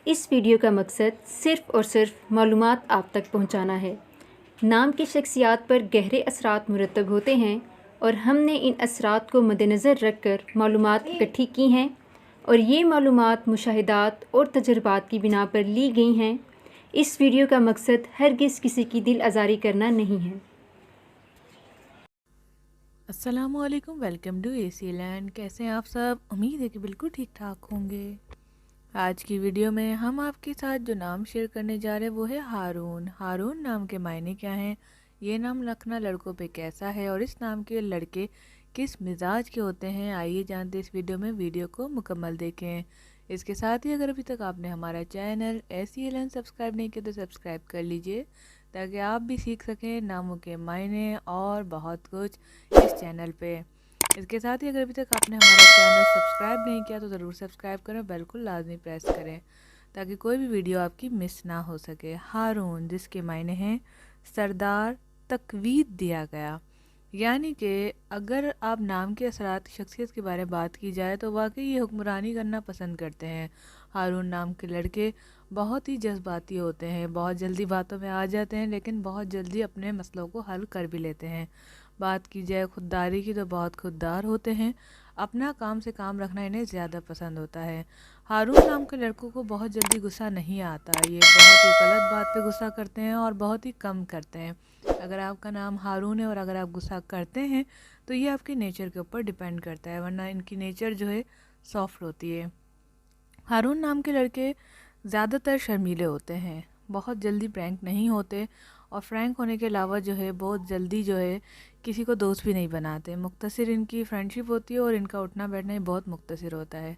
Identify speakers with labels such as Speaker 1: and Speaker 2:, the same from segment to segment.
Speaker 1: اس video کا مقصد صرف اور صرف معلومات آپ تک پہنچانا ہے۔ نام کی شخصیات پر گہرے اثرات مرتب ہوتے ہیں اور ہم نے ان اثرات کو مد نظر رکھ کر معلومات اکٹھی کی ہیں اور یہ معلومات مشاہدات اور تجربات کی بنا پر لی گئی ہیں۔ اس ویڈیو کا مقصد ہرگز کسی کی دل آزاری کرنا نہیں ہے۔
Speaker 2: السلام علیکم، welcome to A C land. کیسے ہیں آپ سب؟ امید ہے کہ بالکل ٹھیک ٹھاک ہوں گے۔ آج کی ویڈیو میں ہم آپ کے ساتھ جو نام شیئر کرنے جا رہے ہیں وہ ہے ہارون۔ ہارون نام کے معنی کیا ہیں، یہ نام رکھنا لڑکوں پہ کیسا ہے اور اس نام کے لڑکے کس مزاج کے ہوتے ہیں، آئیے جانتے اس ویڈیو میں۔ ویڈیو کو مکمل دیکھیں۔ اس کے ساتھ ہی اگر ابھی تک آپ نے ہمارا چینل ایسی لینڈ سبسکرائب نہیں کیا تو سبسکرائب کر لیجئے تاکہ آپ بھی سیکھ سکیں ناموں کے معنی اور بہت کچھ اس چینل پہ۔ اس کے ساتھ ہی اگر ابھی تک آپ نے ہمارا چینل سبسکرائب نہیں کیا تو ضرور سبسکرائب کریں، بالکل لازمی پریس کریں تاکہ کوئی بھی ویڈیو آپ کی مس نہ ہو سکے۔ ہارون جس کے معنی ہیں سردار، تقویت دیا گیا، یعنی کہ اگر آپ نام کے اثرات شخصیت کے بارے میں بات کی جائے تو واقعی یہ حکمرانی کرنا پسند کرتے ہیں۔ ہارون نام کے لڑکے بہت ہی جذباتی ہوتے ہیں، بہت جلدی باتوں میں آ جاتے ہیں لیکن بہت جلدی اپنے مسئلوں کو حل کر بھی لیتے ہیں۔ بات کی جائے خودداری کی تو بہت خوددار ہوتے ہیں، اپنا کام سے کام رکھنا انہیں زیادہ پسند ہوتا ہے۔ ہارون نام کے لڑکوں کو بہت جلدی غصہ نہیں آتا، یہ بہت ہی غلط بات پہ غصہ کرتے ہیں اور بہت ہی کم کرتے ہیں۔ اگر آپ کا نام ہارون ہے اور اگر آپ غصہ کرتے ہیں تو یہ آپ کے نیچر کے اوپر ڈیپینڈ کرتا ہے، ورنہ ان کی نیچر جو ہے سافٹ ہوتی ہے۔ ہارون نام کے لڑکے زیادہ تر شرمیلے ہوتے ہیں، بہت جلدی فرینک نہیں ہوتے اور فرینک ہونے کے علاوہ جو ہے بہت جلدی جو ہے کسی کو دوست بھی نہیں بناتے۔ مختصر ان کی فرینڈشپ ہوتی ہے اور ان کا اٹھنا بیٹھنا ہی بہت مختصر ہوتا ہے۔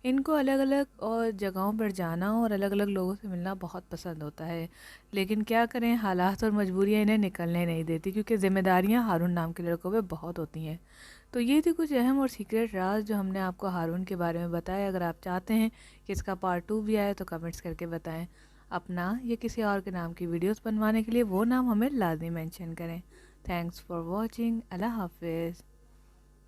Speaker 2: ان کو الگ الگ اور جگہوں پر جانا اور الگ الگ لوگوں سے ملنا بہت پسند ہوتا ہے، لیکن کیا کریں حالات اور مجبوریاں انہیں نکلنے نہیں دیتی کیونکہ ذمہ داریاں ہارون نام کے لڑکوں پہ بہت ہوتی ہیں۔ تو یہ تھی کچھ اہم اور سیکریٹ راز جو ہم نے آپ کو ہارون کے بارے میں بتایا۔ اگر آپ چاہتے ہیں کہ اس کا پارٹ 2 بھی آئے تو کمنٹس کر کے بتائیں۔ اپنا یا کسی اور کے نام کی ویڈیوز بنوانے کے لیے وہ نام ہمیں لازمی مینشن کریں۔ Thanks for watching. اللہ حافظ۔